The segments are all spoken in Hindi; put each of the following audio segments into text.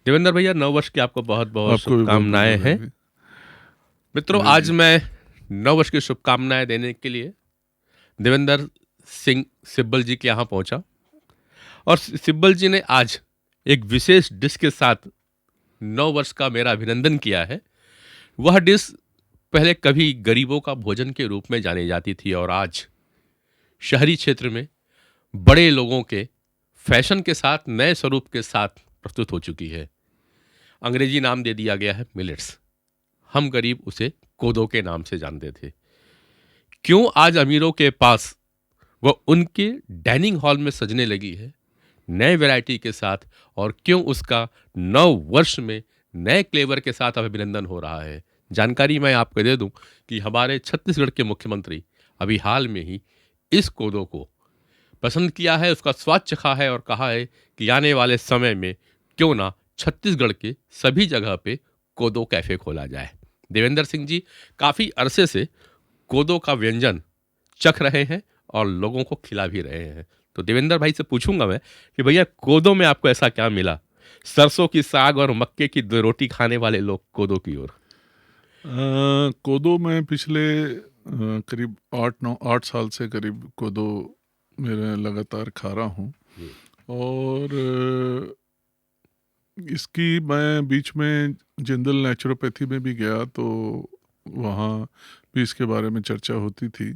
देवेंद्र भैया, नव वर्ष की आपको बहुत बहुत आपको भी बहुत बहुत शुभकामनाएं हैं। बधाई। मित्रों, जी आज जी। मैं नव वर्ष की शुभकामनाएं देने के लिए देवेंद्र सिंह सिब्बल जी के यहाँ पहुंचा और सिब्बल जी ने आज एक विशेष डिश के साथ नव वर्ष का मेरा अभिनंदन किया है। वह डिश पहले कभी गरीबों का भोजन के रूप में जानी जाती थी और आज शहरी क्षेत्र में बड़े लोगों के फैशन के साथ नए स्वरूप के साथ प्रस्तुत हो चुकी है। अंग्रेजी नाम दे दिया गया है मिलेट्स। हम गरीब उसे कोदो के नाम से जानते थे। क्यों आज अमीरों के पास वो उनके डाइनिंग हॉल में सजने लगी है नए वैरायटी के साथ, और क्यों उसका नव वर्ष में नए फ्लेवर के साथ अभिनंदन हो रहा है। जानकारी मैं आपको दे दूं कि हमारे छत्तीसगढ़ के मुख्यमंत्री अभी हाल में ही इस कोदो को पसंद किया है, उसका स्वाद चखा है और कहा है कि आने वाले समय में क्यों ना छत्तीसगढ़ के सभी जगह पे कोदो कैफे खोला जाए। देवेंद्र सिंह जी काफी अरसे से कोदो का व्यंजन चख रहे हैं और लोगों को खिला भी रहे हैं। तो देवेंद्र भाई से पूछूंगा मैं कि भैया, कोदो में आपको ऐसा क्या मिला? सरसों की साग और मक्के की दो रोटी खाने वाले लोग कोदो की ओर। कोदो में पिछले करीब 8 साल से करीब कोदो मेरे लगातार खा रहा हूँ। जी। और इसकी मैं बीच में जिंदल नेचुरोपैथी में भी गया तो वहाँ भी इसके बारे में चर्चा होती थी।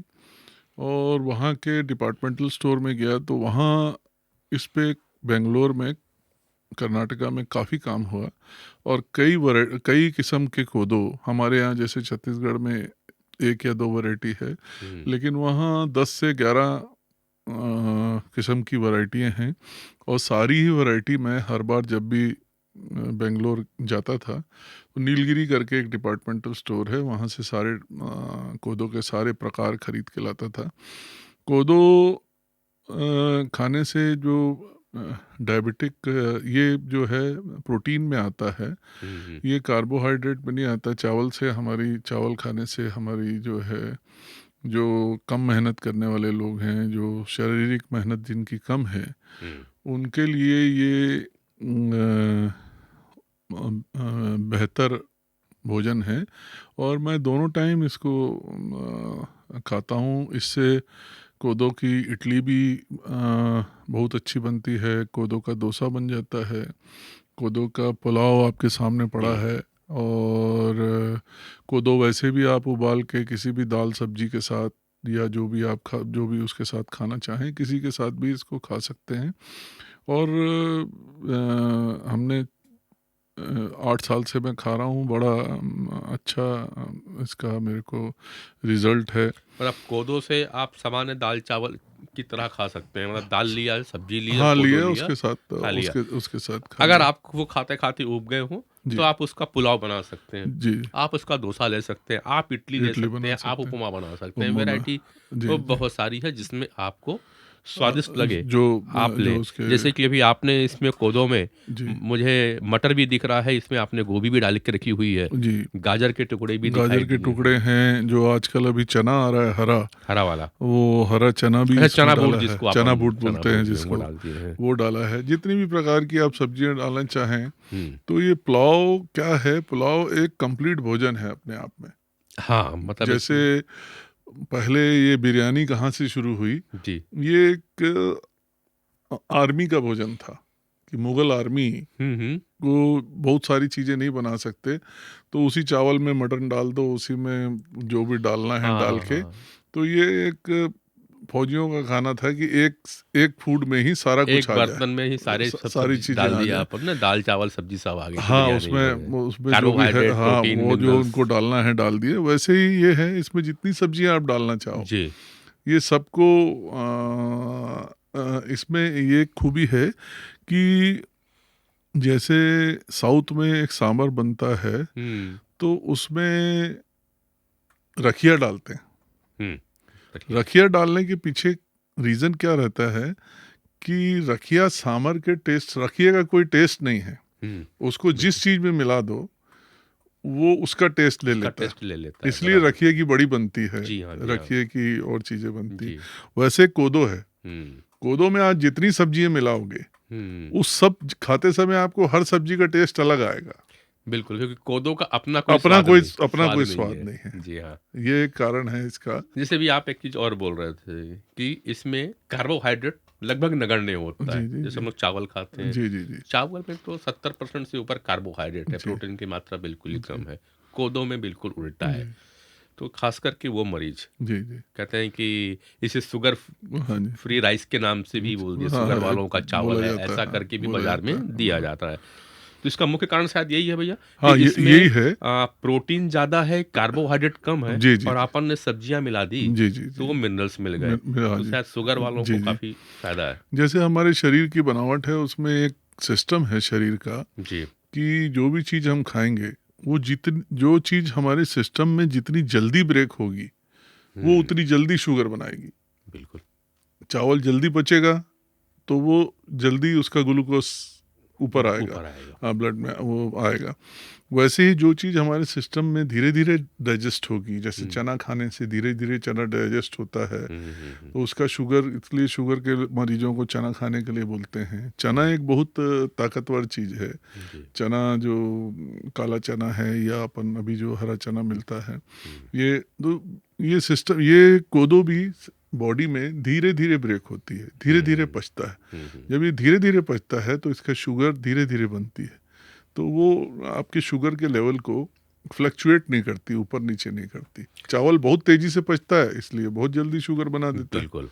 और वहाँ के डिपार्टमेंटल स्टोर में गया तो वहाँ इस पे बेंगलोर में कर्नाटका में काफ़ी काम हुआ। और कई किस्म के कोदो हमारे यहाँ जैसे छत्तीसगढ़ में 1 या 2 वैरायटी है, लेकिन वहाँ 10 से 11 किस्म की वैरायटियाँ हैं। और सारी ही वैरायटी मैं हर बार जब भी बेंगलोर जाता था तो नीलगिरी करके एक डिपार्टमेंटल स्टोर है, वहाँ से सारे कोदो के सारे प्रकार खरीद के लाता था। कोदो खाने से जो डायबिटिक ये जो है प्रोटीन में आता है, ये कार्बोहाइड्रेट में नहीं आता। चावल से हमारी चावल खाने से हमारी जो है, जो कम मेहनत करने वाले लोग हैं, जो शारीरिक मेहनत जिनकी कम है, उनके लिए ये बेहतर भोजन है। और मैं दोनों टाइम इसको खाता हूँ। इससे कोदो की इडली भी बहुत अच्छी बनती है, कोदो का डोसा बन जाता है, कोदो का पुलाव आपके सामने पड़ा है। और कोदो वैसे भी आप उबाल के किसी भी दाल सब्जी के साथ या जो भी उसके साथ खाना चाहें, किसी के साथ भी इसको खा सकते हैं। और हमने 8 साल से मैं खा रहा हूँ। बड़ा अच्छा इसका मेरे को रिजल्ट है। मतलब कोदो से आप सामान्य दाल चावल की तरह खा सकते हैं। मतलब दाल लिया, सब्जी ली और हाँ, कोदो लिया लिया, उसके साथ, खा लिया। उसके साथ खा अगर लिया। आप वो खाते खाते उब गए हो जी तो आप उसका पुलाव बना सकते हैं, जी। आप उसका डोसा ले सकते हैं, आप इडली ले इडली सकते बना हैं, आप सकते हैं। उपमा बना सकते हैं। उपमा। वैरायटी जी तो जी। बहुत सारी है जिसमें आपको स्वादिष्ट लगे जो आप जो ले। उसके। जैसे कि अभी आपने इसमें कोदो में जी मुझे मटर भी दिख रहा है, इसमें आपने गोभी भी डाल के रखी हुई है, जी। गाजर के टुकड़े भी दिखाई गाजर के दिए टुकड़े हैं, हैं, जो आजकल अभी चना आ रहा है हरा, हरा वाला। वो हरा चना भी अच्छा, इसमें चना बूट डाला है। जिसको आप चना बूट चना बोलते हैं बूट जो है, वो जिसको, डाल दिए हैं। वो डाला है। जितनी भी प्रकार की आप सब्जियां डालना चाहें। हम्म। तो ये पुलाव क्या है, पुलाव एक कंप्लीट भोजन है अपने आप में। हाँ, मतलब जैसे इसमें। पहले ये बिरयानी कहाँ से शुरू हुई, जी। ये एक आर्मी का भोजन था कि मुगल आर्मी हम्म। को बहुत सारी चीज़ें नहीं बना सकते, तो उसी चावल में मटन डाल दो, उसी में जो भी डालना है हाँ डाल हाँ के। हाँ। तो ये एक फौजियों का खाना था कि एक फूड में ही सारा कुछ एक आ जाए, बर्तन में ही सारे सब सारी सब्जी चीज़ें डाल आ दिया जाए। आपने, दाल चावल सब्जी सब आ गई, तो हाँ, बिरयानी बन गई। उसमें जो भी है, कार्बोहाइड्रेट, हाँ, प्रोटीन, वो जो मिनरल्स। उनको डालना है डाल दिए। वैसे ही ये है, इसमें जितनी सब्जियां आप डालना चाहो, जी। ये सबको इसमें ये खूबी है कि जैसे साउथ में एक सांबर बनता है, हम्म। तो उसमें रखिया डालते हैं। हम्म। रखिए। रखिया डालने के पीछे रीज़न क्या रहता है कि रखिया सांबर के टेस्ट, रखिए का कोई टेस्ट नहीं है। उसको बिल्कुल। जिस चीज़ में मिला दो, वो उसका टेस्ट ले उसका लेता है। टेस्ट ले लेता है, इसलिए बराबर। रखिए की बड़ी बनती है, जी हाँ, जी हाँ। रखिए की और चीज़ें बनती। जी। वैसे कोदो है, हम्म। कोदो में आज जितनी सब्जियां मिलाओगे, उस सब खाते समय आपको हर सब्जी का टेस्ट अलग आएगा। बिल्कुल, क्योंकि कोदो का अपना कोई स्वाद नहीं स्वाद नहीं है। जी हाँ। ये एक कारण है इसका। जैसे भी आप एक चीज़ और बोल रहे थे कि इसमें कार्बोहाइड्रेट लगभग नगण्य होता जी, है। जी, जैसे जी। हम लोग चावल खाते हैं, जी, जी, जी। चावल में तो 70% से ऊपर कार्बोहाइड्रेट है, जी, प्रोटीन की मात्रा बिल्कुल ही जी, कम है। कोदो में बिल्कुल उल्टा है। जी, तो खास करके वो मरीज़ जी, जी। कहते हैं कि इसे शुगर हाँ जी। फ्री राइस के नाम से भी बोल दिया, हाँ, शुगर हाँ, एक वालों का बोला चावल है, जाता है, ऐसा हाँ, करके भी बोला बाज़ार जाता है। में दिया जाता है। तो इसका मुख्य कारण शायद यही है भैया कि हाँ, ये इसमें यही है। प्रोटीन ज़्यादा है, कार्बोहाइड्रेट कम है जी, जी, और जी। अपन ने सब्जियाँ मिला दी, जी, जी, तो जी। वो मिनरल्स मिल गए। हाँ तो जी। शायद शुगर वालों को जी, जी। काफ़ी फ़ायदा है। जैसे हमारे शरीर की बनावट है, उसमें एक सिस्टम है शरीर का जी। कि जो भी चीज़ हम खाएँगे, वो जो चीज़ हमारे सिस्टम में जितनी जल्दी ब्रेक होगी, वो हुँ, उतनी जल्दी शुगर बनाएगी। बिल्कुल। चावल जल्दी पचेगा, तो वो जल्दी उसका ग्लूकोज़ ऊपर आएगा, ऊपर आएगा। ब्लड में वो आएगा। वैसे ही जो चीज़ हमारे सिस्टम में धीरे-धीरे डाइजेस्ट होगी, जैसे हुँ, चना खाने से धीरे-धीरे चना डाइजेस्ट होता है, हुँ, हुँ, हुँ, तो उसका शुगर, इसलिए शुगर के मरीजों को चना खाने के लिए बोलते हैं। चना हुँ, एक बहुत ताकतवर चीज़ है। जी। चना जो काला चना है या अपन अभी जो हरा चना मिलता है, हुँ, ये तो ये सिस्टम, ये कोदो भी बॉडी में धीरे-धीरे ब्रेक होती है, धीरे-धीरे हुँ, पचता है। हुँ, हुँ, जब ये धीरे-धीरे पचता है तो इसका शुगर धीरे-धीरे बनती है। तो वो आपके शुगर के लेवल को फ्लक्चुएट नहीं करती, ऊपर-नीचे नहीं करती। चावल बहुत तेज़ी से पचता है, इसलिए बहुत जल्दी शुगर बना देता है। बिल्कुल।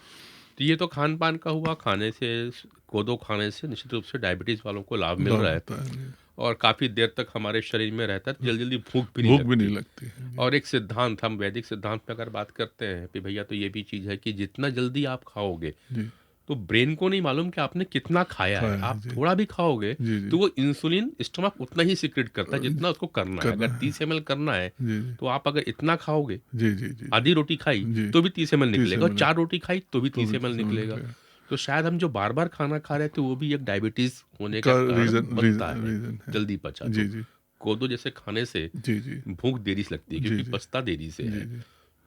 तो ये तो खान-पान का हुआ, खाने से कोदो खाने से निश्चित रूप से डायबिटीज़ वालों को लाभ मिल लाभ रहा है होता है। जी। और काफ़ी देर तक हमारे शरीर में रहता है, तो जल्दी-जल्दी भूख भी नहीं भूख भी नहीं लगती। लगती है। जी। और एक सिद्धांत, हम वैदिक सिद्धांत में अगर बात करते हैं कि भैया तो ये भी चीज़ है कि जितना जल्दी आप खाओगे, जी। तो ब्रेन को नहीं मालूम कि आपने कितना खाया है। खाया है। आप जी। थोड़ा भी खाओगे, जी, जी। तो वो इंसुलिन स्टमक उतना ही सीक्रेट करता है जितना उसको करना है। करना अगर है। 30 ml करना है, जी, जी। तो आप अगर इतना खाओगे, जी, जी, जी, जी। आधी रोटी खाई, जी, तो भी 30 ml 30 निकलेगा और ml 4 रोटी खाई, तो भी तो 30 भी ml 30 ml निकलेगा। निकलेगा। तो शायद हम जो बार-बार खाना खा रहे हैं, तो वो भी एक डायबिटीज़ होने का का कारण रीज़न बनता रीज़न है, रीज़न है। जल्दी पचा जी, तो। जी। कोदो जैसे खाने से जी, जी। भूख देरी से लगती है जी, क्योंकि जी। पचता देरी से जी, है। जी।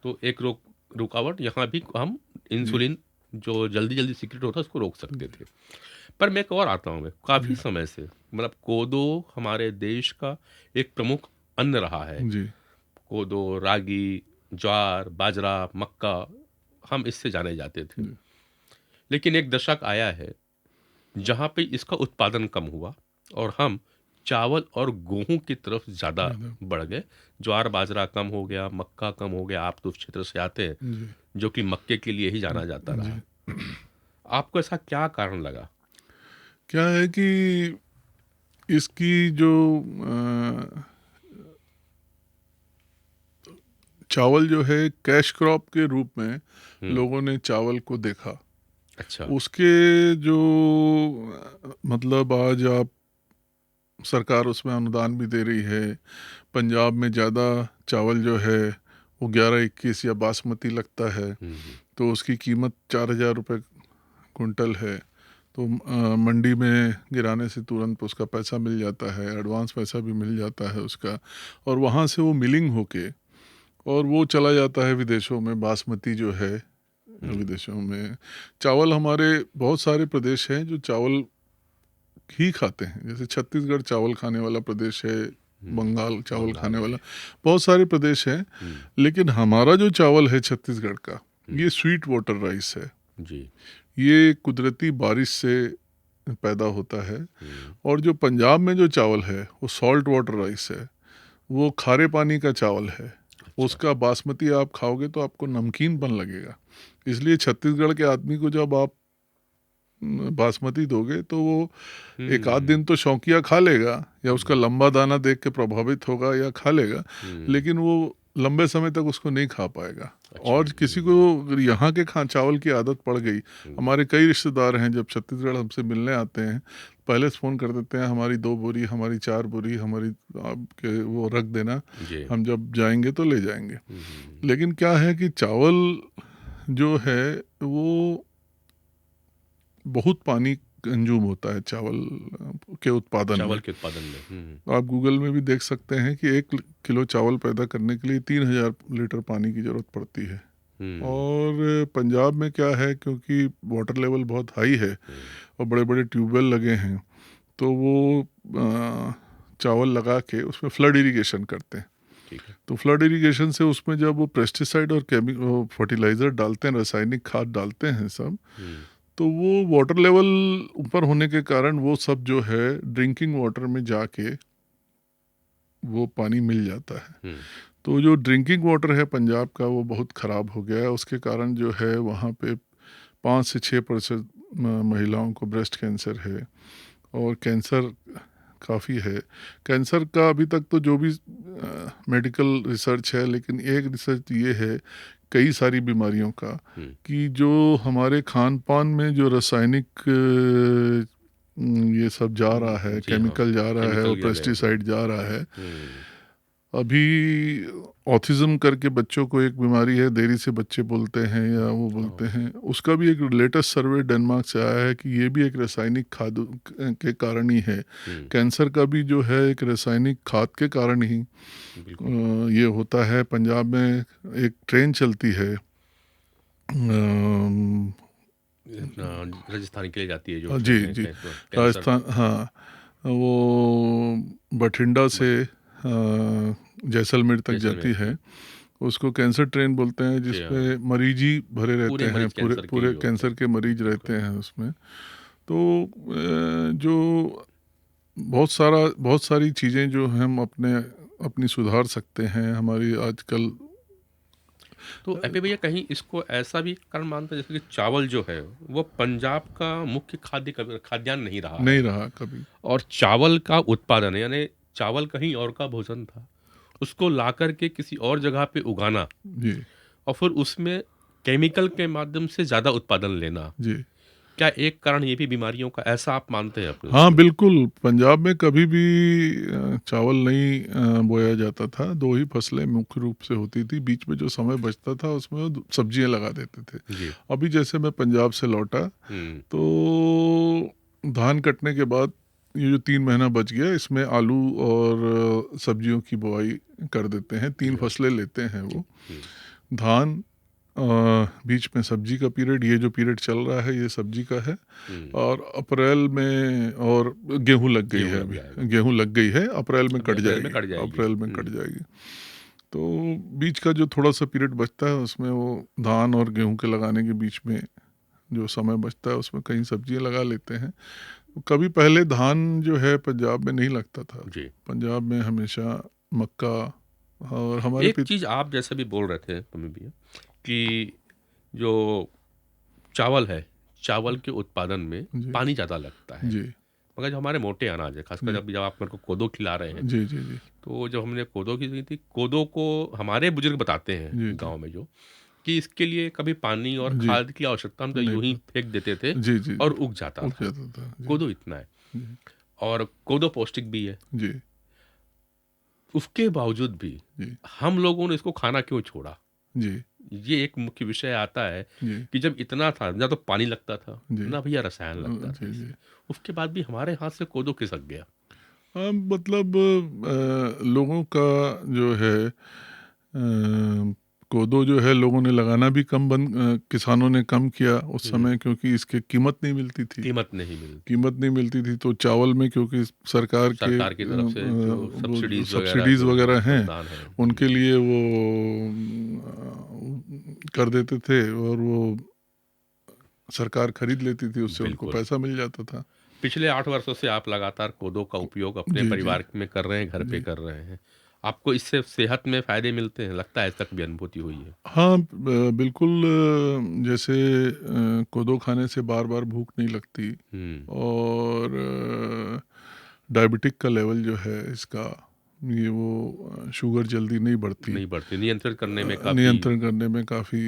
तो एक रुकावट यहाँ भी हम जी, इंसुलिन जो जल्दी-जल्दी सीक्रेट होता है उसको रोक सकते थे। पर मैं एक और आता हूँ मैं, काफ़ी जी, समय से मतलब कोदो हमारे देश का एक प्रमुख अन्न रहा है। जी, कोदो, रागी, ज्वार, बाजरा, मक्का हम इससे जाने जाते थे। जी। लेकिन एक दशक आया है जहाँ पे इसका उत्पादन कम हुआ और हम चावल और गेहूँ की तरफ ज़्यादा ज़्यादा बढ़ गए। ज्वार बाजरा कम हो गया, मक्का कम हो गया। आप तो उस क्षेत्र से आते हैं, जी, जो कि मक्के के लिए ही जाना जाता जी। रहा। आपको ऐसा क्या कारण लगा? क्या है कि इसकी जो अ, चावल जो है कैश क्रॉप के रूप में हुँ, लोगों ने चावल को देखा। अच्छा। उसके जो मतलब आज आप सरकार उसमें अनुदान भी दे रही है। पंजाब में ज़्यादा चावल जो है वो 11-21 या बासमती लगता है, हुँ, हुँ, तो उसकी कीमत 4000 रुपये कुंटल है। तो मंडी में गिराने से तुरंत उसका पैसा मिल जाता है, एडवांस पैसा भी मिल जाता है उसका, और वहाँ से वो मिलिंग होके और वो चला जाता है विदेशों में। बासमती जो है हुँ, विदेशों में चावल, हमारे बहुत सारे प्रदेश हैं जो चावल ही खाते हैं। जैसे छत्तीसगढ़ चावल खाने वाला प्रदेश है, हुँ, बंगाल चावल बंगाल खाने है। वाला, बहुत सारे प्रदेश हैं। हुँ, लेकिन हमारा जो चावल है छत्तीसगढ़ का, हुँ, ये स्वीट वाटर राइस है। जी, ये कुदरती बारिश से पैदा होता है। हुँ, और जो पंजाब में जो चावल है वो सॉल्ट वाटर राइस है, वो खारे पानी का चावल है। अच्छा। उसका बासमती आप खाओगे तो आपको नमकीनपन लगेगा। इसलिए छत्तीसगढ़ के आदमी को जब आप बासमती दोगे तो वो एक आध हुँ, दिन तो शौकिया खा लेगा, या उसका हुँ, लंबा दाना देख के प्रभावित होगा या खा लेगा, हुँ, लेकिन वो लंबे समय तक उसको नहीं खा पाएगा। अच्छा। और किसी को अगर यहाँ के खा चावल की आदत पड़ गई, हुँ, हमारे कई रिश्तेदार हैं जब छत्तीसगढ़ हमसे मिलने आते हैं, पहले से फ़ोन कर देते हैं, हमारी 2 बोरी, हमारी 4 बोरी, हमारी आपके वो रख देना, जी। हम जब जाएँगे तो ले जाएँगे। हुँ, हुँ, लेकिन क्या है कि चावल जो है वो बहुत पानी कंज़्यूम होता है चावल के उत्पादन चावल में। के उत्पादन में। हुँ, आप गूगल में भी देख सकते हैं कि 1 किलो चावल पैदा करने के लिए 3000 लीटर पानी की ज़रूरत पड़ती है। और पंजाब में क्या है, क्योंकि वाटर लेवल बहुत हाई है और बड़े बड़े ट्यूबवेल लगे हैं, तो वो चावल लगा के उसमें फ्लड इरिगेशन करते हैं। ठीक है। तो फ्लड इरिगेशन से उसमें जब वो पेस्टिसाइड और फर्टिलाइज़र डालते हैं, रासायनिक खाद डालते हैं सब, तो वो वाटर लेवल ऊपर होने के कारण वो सब जो है ड्रिंकिंग वाटर में जाके वो पानी मिल जाता है। तो जो ड्रिंकिंग वाटर है पंजाब का वो बहुत ख़राब हो गया है। उसके कारण जो है वहाँ पे 5 से 6% महिलाओं को ब्रेस्ट कैंसर है और कैंसर काफ़ी है। कैंसर का अभी तक तो जो भी मेडिकल रिसर्च है, लेकिन एक रिसर्च ये है कई सारी बीमारियों का कि जो हमारे खान पान में जो रासायनिक ये सब जा रहा है, केमिकल जा रहा है और पेस्टिसाइड जा रहा है। अभी ऑटिज्म करके बच्चों को एक बीमारी है, देरी से बच्चे बोलते हैं या वो बोलते हैं, उसका भी एक लेटेस्ट सर्वे डेनमार्क से आया है कि ये भी एक रासायनिक खाद के कारण ही है। कैंसर का भी जो है एक रासायनिक खाद के कारण ही ये होता है। पंजाब में एक ट्रेन चलती है राजस्थान के लिए जाती है जो जी जी राजस्थान, हाँ, वो बठिंडा से जैसलमेर तक जाती है। उसको कैंसर ट्रेन बोलते हैं, जिसमें मरीज ही भरे रहते हैं, पूरे कैंसर के मरीज रहते हैं उसमें। तो जो बहुत सारी चीज़ें जो हम अपनी सुधार सकते हैं हमारी आजकल। तो एपी भैया कहीं इसको ऐसा भी कारण मानते हैं जैसे कि चावल जो है वो पंजाब का मुख्य खाद्यान्न नहीं रहा कभी, और चावल का उत्पादन यानी चावल कहीं और का भोजन था, उसको लाकर के किसी और जगह पे उगाना जी, और फिर उसमें केमिकल के माध्यम से ज्यादा उत्पादन लेना, जी, क्या एक कारण ये भी बीमारियों का ऐसा आप मानते हैं अपने? हाँ बिल्कुल। पंजाब में कभी भी चावल नहीं बोया जाता था। 2 ही फसलें मुख्य रूप से होती थी, बीच में जो समय बचता था उसमें वो सब्जियां लगा देते थे। अभी जैसे मैं पंजाब से लौटा तो धान कटने के बाद ये जो 3 महीना बच गया, इसमें आलू और सब्जियों की बुआई कर देते हैं। 3 फसलें लेते हैं वो, धान, बीच में सब्जी का पीरियड, ये जो पीरियड चल रहा है ये सब्जी का है, और अप्रैल में और गेहूं लग गई है। अभी गेहूं लग गई है, अप्रैल में कट जाएगी। तो बीच का जो थोड़ा सा पीरियड बचता है उसमें वो धान और गेहूं के लगाने के बीच में जो समय बचता है उसमें कहीं सब्जियां लगा लेते हैं। कभी पहले धान जो है पंजाब में नहीं लगता था। पंजाब में हमेशा मक्का और हमारे एक चीज आप जैसे भी बोल रहे थे भैया कि जो चावल है, चावल के उत्पादन में पानी ज़्यादा लगता है, मगर जो हमारे मोटे अनाज है, खासकर जब आप मेरे को कोदो खिला रहे हैं, तो जब हमने कोदो की थी, कोदो को हमारे बुजुर्ग बताते हैं गांव में जो कि इसके लिए कभी पानी और खाद की आवश्यकता, हम तो यूं ही फेंक देते थे और उग जाता था। कोदो इतना है और कोदो पौष्टिक भी है, उसके बावजूद भी हम लोगों ने इसको खाना क्यों छोड़ा? ये एक मुख्य विषय आता है कि जब इतना था, ना तो पानी लगता था ना भैया रसायन लगता था, उसके बाद भी हमारे हाथ से कोदो खिसक गया। मतलब लोगों का जो है कोदो जो है लोगों ने लगाना भी किसानों ने कम किया उस समय, क्योंकि इसकी कीमत नहीं मिलती थी। तो चावल में क्योंकि सरकार की तरफ से सब्सिडीज वगैरह हैं, उनके लिए वो कर देते थे और वो सरकार खरीद लेती थी, उससे उनको पैसा मिल जाता था। पिछले 8 वर्षों से आप लगातार कोदो का उपयोग अपने परिवार में कर रहे हैं, घर पे कर रहे हैं, आपको इससे सेहत में फायदे मिलते हैं? लगता है ऐसा कभी अनुभूति हुई है? हाँ बिल्कुल। जैसे कोदो खाने से बार बार भूख नहीं लगती और डायबिटिक का लेवल जो है इसका, ये वो शुगर जल्दी नहीं बढ़ती, नियंत्रण करने में काफ़ी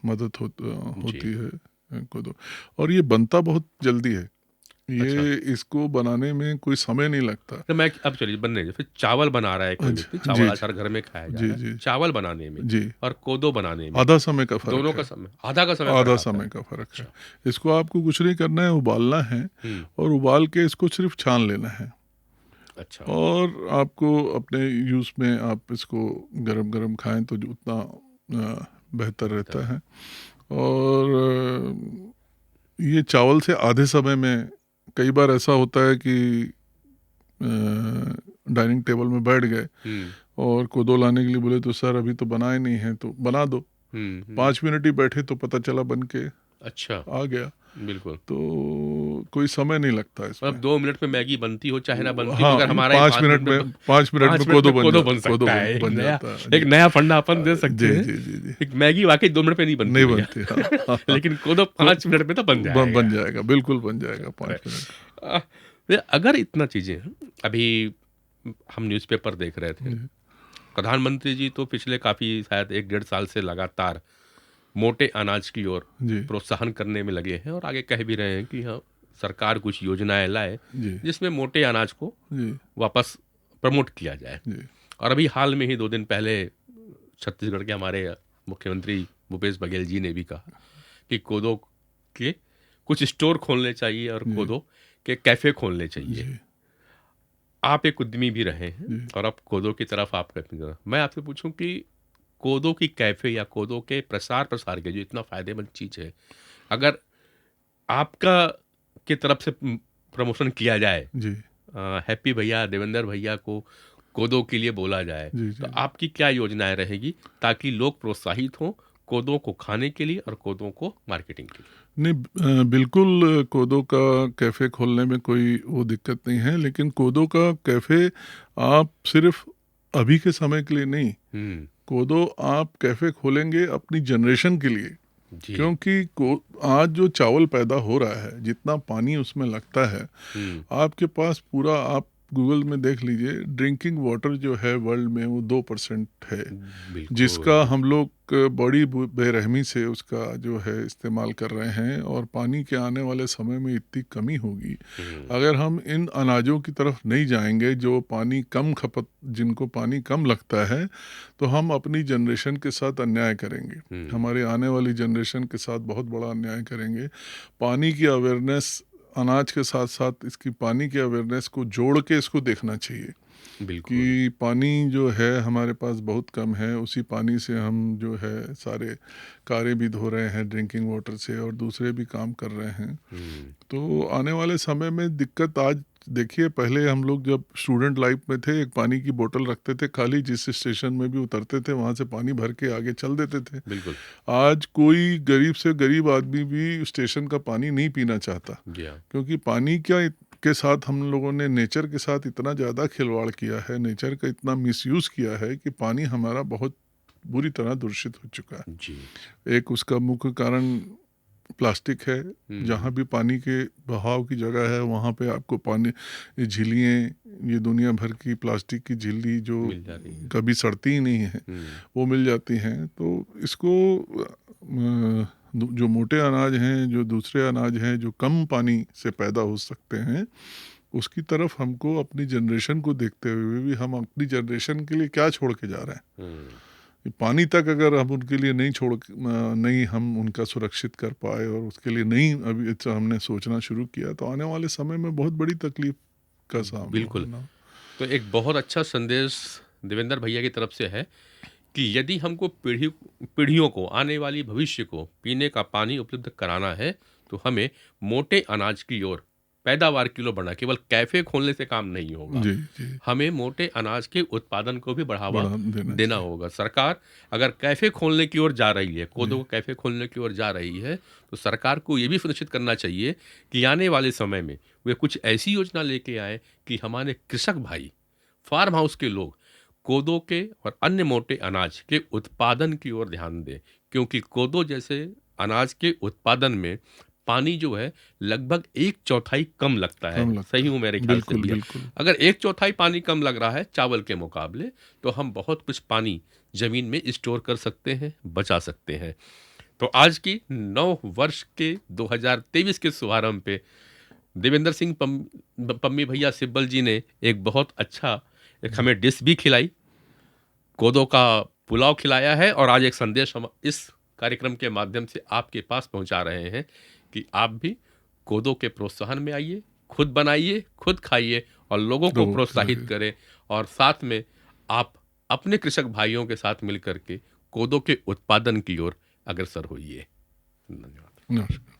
मदद होती है कोदो। और ये बनता बहुत जल्दी है, ये इसको बनाने में कोई समय नहीं लगता। तो मैं अब चलिए बनने फिर चावल बना रहा है कोई व्यक्ति, चावल अचार घर में खाया जा रहा है, चावल बनाने में और कोदो बनाने में आधा समय का फर्क, दोनों का समय आधा समय का फर्क है। इसको आपको कुछ नहीं करना है, उबालना है और उबाल के इसको सिर्फ छान लेना है अच्छा। और आपको अपने यूज़ में आप इसको गरम गरम खाएं तो जो उतना बेहतर रहता है। और ये चावल से आधे समय में कई बार ऐसा होता है कि डाइनिंग टेबल में बैठ गए और कोदो लाने के लिए बोले तो सर अभी तो बनाए नहीं है, तो बना दो। 5 मिनट ही बैठे तो पता चला बन के अच्छा, आ गया। बिल्कुल। तो कोई समय नहीं लगता इसमें। मतलब 2 मिनट में मैगी बनती हो चाहे ना बनती हो, हाँ, मगर हमारा ये 5 5 मिनट मिनट में में 5 मिनट में 5 मिनट कोदो में कोदो बन कोदो सकता है। बन जाता है एक जी। नया फंडा अपन दे सकते जी हैं। जी जी जी एक मैगी वाकई 2 मिनट में नहीं बनती नहीं भैया। बनती। हाँ, हाँ, हाँ। लेकिन कोदो 5 मिनट में तो बन जाएगा। बन जाएगा, बिल्कुल बन जाएगा 5 मिनट। अ, ये अगर इतना चीजें हैं, अभी हम न्यूज़पेपर देख रहे थे, जी प्रधानमंत्री जी तो पिछले काफी शायद 1 डेढ़ साल से लगातार मोटे अनाज की ओर जी प्रोत्साहन करने में लगे हैं, और आगे कह भी रहे हैं कि हाँ, सरकार कुछ योजनाएं लाए जी जिसमें मोटे अनाज को जी वापस प्रमोट किया जाए। जी और अभी हाल में ही 2 दिन पहले छत्तीसगढ़ के हमारे मुख्यमंत्री भूपेश बघेल जी ने भी कहा कि कोदो के कुछ स्टोर खोलने चाहिए और जी कोदो के कैफे खोलने चाहिए। जी आप एक उद्यमी भी रहे हैं जी और अब कोदो की तरफ आप कहते हैं। मैं आपसे पूछूं कि कोदो की कैफे या कोदो के प्रसार प्रसार के जो इतना फायदेमंद चीज है, अगर आपका की तरफ से प्रमोशन किया जाए, जी हैप्पी भैया देवेंद्र भैया को कोदो के लिए बोला जाए, जी तो जी। आपकी क्या योजनाएं रहेगी ताकि लोग प्रोत्साहित हों कोदो को खाने के लिए और कोदो को मार्केटिंग के लिए? नहीं, बिल्कुल कोदो का कैफ़े खोलने में कोई वो दिक्कत नहीं है, लेकिन कोदो का कैफ़े आप सिर्फ अभी के समय के लिए नहीं, हम्म। कोदो आप कैफ़े खोलेंगे अपनी जनरेशन के लिए। जी। क्योंकि आज जो चावल पैदा हो रहा है, जितना पानी उसमें लगता है, हम्म। आपके पास पूरा, आप गूगल में देख लीजिए, ड्रिंकिंग वाटर जो है वर्ल्ड में वो 2% है, जिसका बिल्कुल। हम लोग बड़ी बेरहमी से उसका जो है इस्तेमाल कर रहे हैं, और पानी के आने वाले समय में इतनी कमी होगी हम्म। अगर हम इन अनाजों की तरफ नहीं जाएंगे जो पानी कम खपत, जिनको पानी कम लगता है, तो हम अपनी जनरेशन के साथ अन्याय करेंगे। हमारे आने वाली जनरेशन के साथ बहुत बड़ा अन्याय करेंगे। पानी की अवेयरनेस, अनाज के साथ साथ इसकी पानी की अवेयरनेस को जोड़ के इसको देखना चाहिए बिल्कुल। कि पानी जो है हमारे पास बहुत कम है, उसी पानी से हम जो है सारे कारें भी धो रहे हैं ड्रिंकिंग वाटर से, और दूसरे भी काम कर रहे हैं। हम्म। तो आने वाले समय में दिक्कत, आज देखिए, पहले हम लोग जब स्टूडेंट लाइफ में थे, एक पानी की बोतल रखते थे खाली, जिस स्टेशन में भी उतरते थे वहाँ से पानी भर के आगे चल देते थे। बिल्कुल। आज कोई गरीब से गरीब आदमी भी स्टेशन का पानी नहीं पीना चाहता, जी हाँ। क्योंकि पानी क्या के साथ हम लोगों ने नेचर के साथ इतना ज़्यादा खिलवाड़ किया है, नेचर का इतना मिसयूज़ किया है कि पानी हमारा बहुत बुरी तरह दूषित हो चुका है। जी। एक उसका मुख्य कारण प्लास्टिक है। जहाँ भी पानी के बहाव की जगह है वहाँ पे आपको पानी, ये झीलें, ये दुनिया भर की प्लास्टिक की झिल्ली जो मिल जाती है। कभी सड़ती ही नहीं है, वो मिल जाती हैं। तो इसको जो मोटे अनाज हैं, जो दूसरे अनाज हैं जो कम पानी से पैदा हो सकते हैं, उसकी तरफ हमको अपनी जनरेशन को देखते हुए भी, हम अपनी जनरेशन के लिए क्या छोड़ के जा रहे हैं। पानी तक अगर हम उनके लिए नहीं हम उनका सुरक्षित कर पाए, और उसके लिए नहीं अभी हमने सोचना शुरू किया, तो आने वाले समय में बहुत बड़ी तकलीफ का सामना बिल्कुल। होना। तो एक बहुत अच्छा संदेश देवेंद्र भैया की तरफ से है कि यदि हमको पीढ़ियों को, आने वाली भविष्य को पीने का पानी उपलब्ध कराना है, तो हमें मोटे अनाज की ओर पैदावार किलो बढ़ना, केवल कैफे खोलने से काम नहीं होगा। जी जी, हमें मोटे अनाज के उत्पादन को भी बढ़ावा बढ़ा देना देना चाहिए। होगा। सरकार अगर कैफे खोलने की ओर जा रही है, कोदो जी कैफे खोलने की ओर जा रही है, तो सरकार को ये भी सुनिश्चित करना चाहिए कि आने वाले समय में वे कुछ ऐसी योजना लेके आए कि हमारे कृषक भाई, फार्म हाउस के लोग कोदो के और अन्य मोटे अनाज के उत्पादन की ओर ध्यान दें, क्योंकि कोदो जैसे अनाज के उत्पादन में पानी जो है लगभग 1/4 कम लगता है। कम लगता सही है, हूँ मेरे ख्याल से बिल्कुल भैया? बिल्कुल। अगर 1/4 पानी कम लग रहा है चावल के मुकाबले, तो हम बहुत कुछ पानी जमीन में स्टोर कर सकते हैं, बचा सकते हैं। तो आज की 9 वर्ष के 2023 के शुभारंभ पे देवेंद्र सिंह पम्मी भैया सिब्बल जी ने एक बहुत अच्छा एक हमें डिश भी खिलाई, कोदो का पुलाव खिलाया है, और आज एक संदेश हम इस कार्यक्रम के माध्यम से आपके पास पहुंचा रहे हैं कि आप भी कोदो के प्रोत्साहन में आइए, खुद बनाइए, खुद खाइए और लोगों को लोगों को प्रोत्साहित खिलाइए। करें। और साथ में आप अपने कृषक भाइयों के साथ मिलकर के कोदो के उत्पादन की ओर अग्रसर होइए। धन्यवाद। नमस्कार।